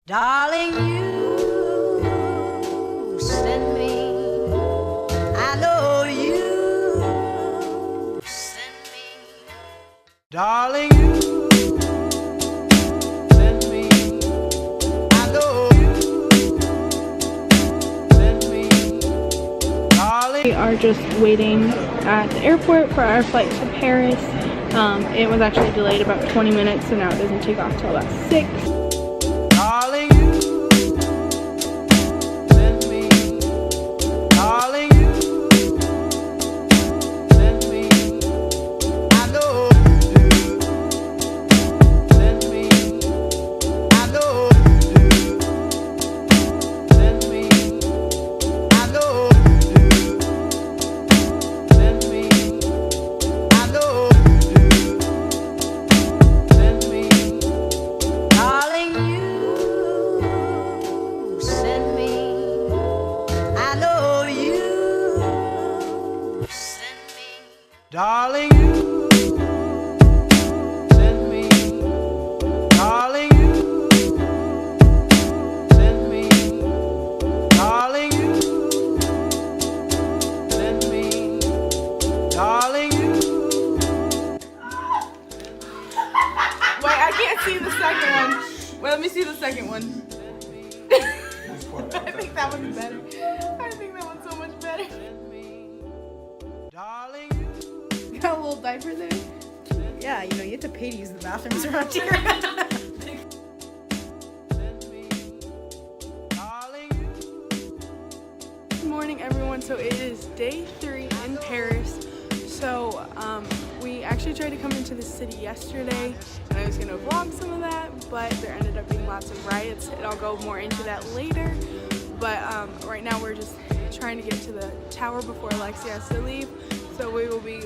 Darling, you send me. I know you send me. Darling, you send me. I know you send me. Darling. We are just waiting at the airport for our flight to Paris. It was actually delayed about 20 minutes, so now it doesn't take off till about 6. Darling, you send me. Darling, you send me. I know you do. Send me. I know you do. Send me. I know you do. Send me. I know you do. Send me. Darling, you send me. I know you send me. Darling, you send me. Darling, you send me. Darling, you send me. Darling, you. Wait, I can't see the second one. Wait, let me see the second one. I think that one's better. I think that one's so much better. Darling, you. You got a little diaper there? Yeah, you know, you have to pay to use the bathrooms around here. Darling, you. Good morning, everyone. So it is day 3 in Paris. So we actually tried to come into the city yesterday, and I was gonna vlog some of that, but there ended up being lots of riots, and I'll go more into that later. But right now we're just trying to get to the tower before Alexia has to leave. So we will be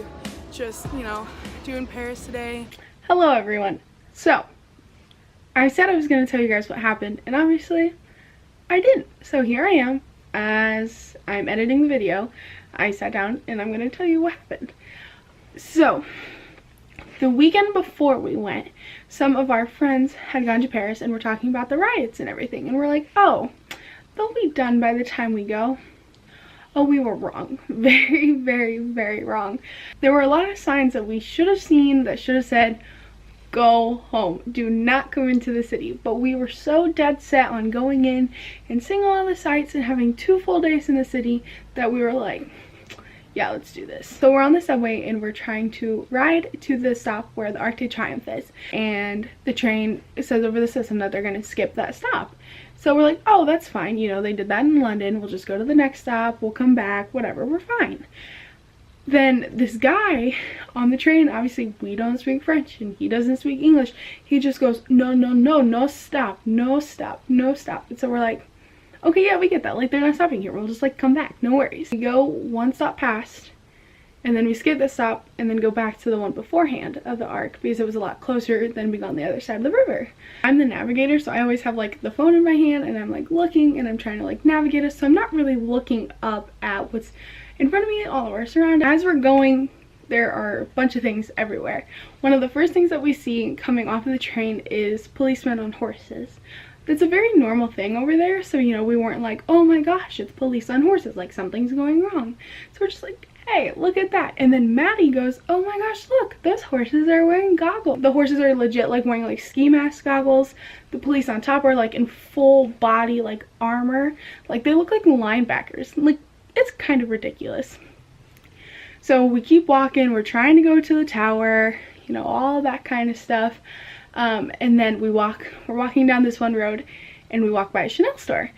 just, you know, doing Paris today. Hello, everyone. So I said I was gonna tell you guys what happened, and obviously I didn't. So here I am. As I'm editing the video, I sat down and I'm going to tell you what happened. So, the weekend before we went, some of our friends had gone to Paris and were talking about the riots and everything. And we're like, oh, they'll be done by the time we go. Oh, we were wrong. Very, very, very wrong. There were a lot of signs that we should have seen that should have said, go home, do not come into the city. But we were so dead set on going in and seeing all the sights and having 2 full days in the city that we were like, yeah, let's do this. So we're on the subway and we're trying to ride to the stop where the Arc de Triomphe is, and the train says over the system that they're going to skip that stop. So we're like, oh, that's fine, you know, they did that in London, we'll just go to the next stop, we'll come back, whatever, we're fine. Then this guy on the train, obviously we don't speak French and he doesn't speak English, he just goes, no, no, no, no stop, no stop, no stop. And so we're like, okay, yeah, we get that, like, they're not stopping here, we'll just like come back, no worries. We go one stop past, and then we skip the stop and then go back to the one beforehand of the Arc because it was a lot closer than being on the other side of the river. I'm the navigator, so I always have like the phone in my hand and I'm like looking and I'm trying to like navigate us, so I'm not really looking up at what's in front of me, all of our surroundings. As we're going, there are a bunch of things everywhere. One of the first things that we see coming off of the train is policemen on horses. That's a very normal thing over there, so you know, we weren't like, oh my gosh, it's police on horses, like something's going wrong. So we're just like, hey, look at that. And then Maddie goes, oh my gosh, look, those horses are wearing goggles. The horses are legit like wearing like ski mask goggles. The police on top are like in full body like armor. Like they look like linebackers. Like, it's kind of ridiculous. So we keep walking, we're trying to go to the tower, you know, all that kind of stuff. And then we're walking down this one road and we walk by a Chanel store.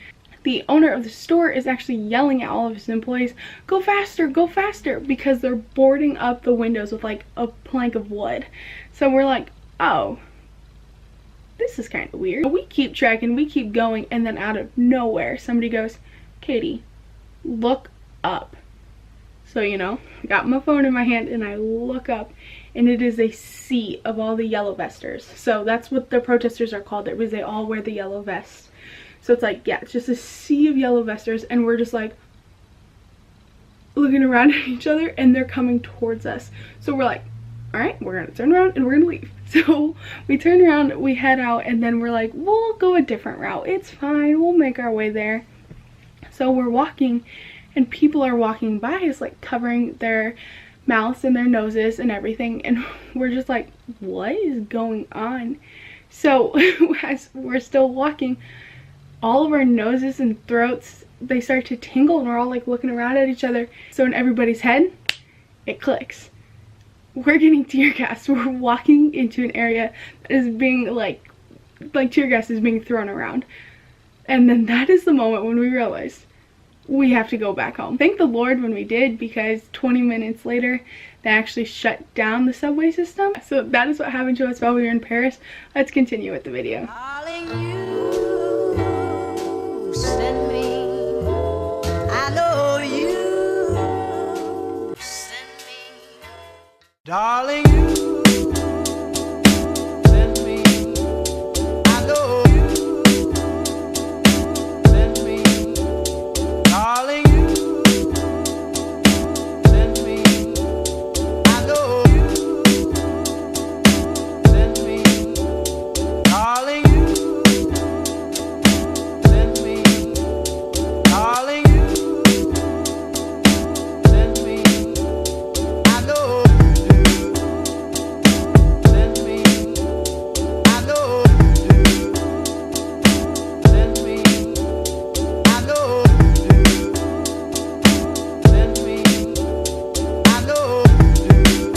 The owner of the store is actually yelling at all of his employees, go faster, because they're boarding up the windows with like a plank of wood. So we're like, oh, this is kind of weird. We keep tracking, we keep going, and then out of nowhere, somebody goes, Katie, look up. So, you know, I got my phone in my hand and I look up, and it is a sea of all the yellow vesters. So that's what the protesters are called, because they all wear the yellow vest. So it's like, yeah, it's just a sea of yellow vesters, and we're just like looking around at each other and they're coming towards us. So we're like, all right, we're gonna turn around and we're gonna leave. So we turn around, we head out, and then we're like, we'll go a different route. It's fine, we'll make our way there. So we're walking, and people are walking by us, like covering their mouths and their noses and everything, and we're just like, what is going on? So as we're still walking, all of our noses and throats, they start to tingle, and we're all like looking around at each other. So in everybody's head, it clicks. We're getting tear gas. We're walking into an area that is being like tear gas is being thrown around. And then that is the moment when we realized we have to go back home. Thank the Lord when we did, because 20 minutes later they actually shut down the subway system. So that is what happened to us while we were in Paris. Let's continue with the video. Darling, you send me. I know you send me. Darling, you send me. I know you send me. Darling, you send me. I know you send me. Darling, you send me. Darling, you send me. I know you do. Send me. I know you do. Send me. I know you do. Send me. I know you do.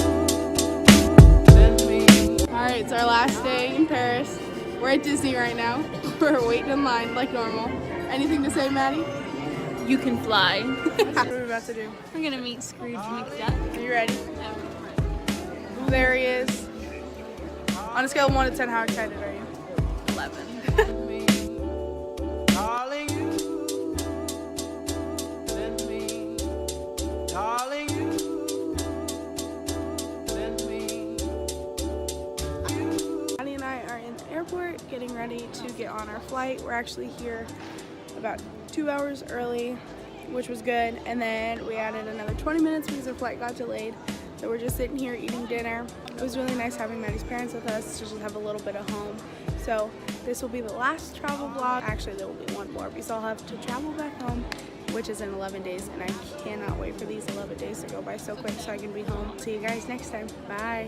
Send me. Alright, it's our last day in Paris. We're at Disney right now. We're waiting in line like normal. Anything to say, Maddie? You can fly. What are we about to do? We're gonna meet Scrooge McDuck. Are you ready? There he is. On a scale of 1 to 10, how excited are you? 11. Darling, you send me. Darling, you send me. Maddie and I are in the airport getting ready to get on our flight. We're actually here about 2 hours early, which was good. And then we added another 20 minutes because our flight got delayed. So we're just sitting here eating dinner. It was really nice having Maddie's parents with us to just have a little bit of home. So this will be the last travel vlog. Actually, there will be one more because I'll have to travel back home, which is in 11 days. And I cannot wait for these 11 days to go by so quick so I can be home. See you guys next time. Bye.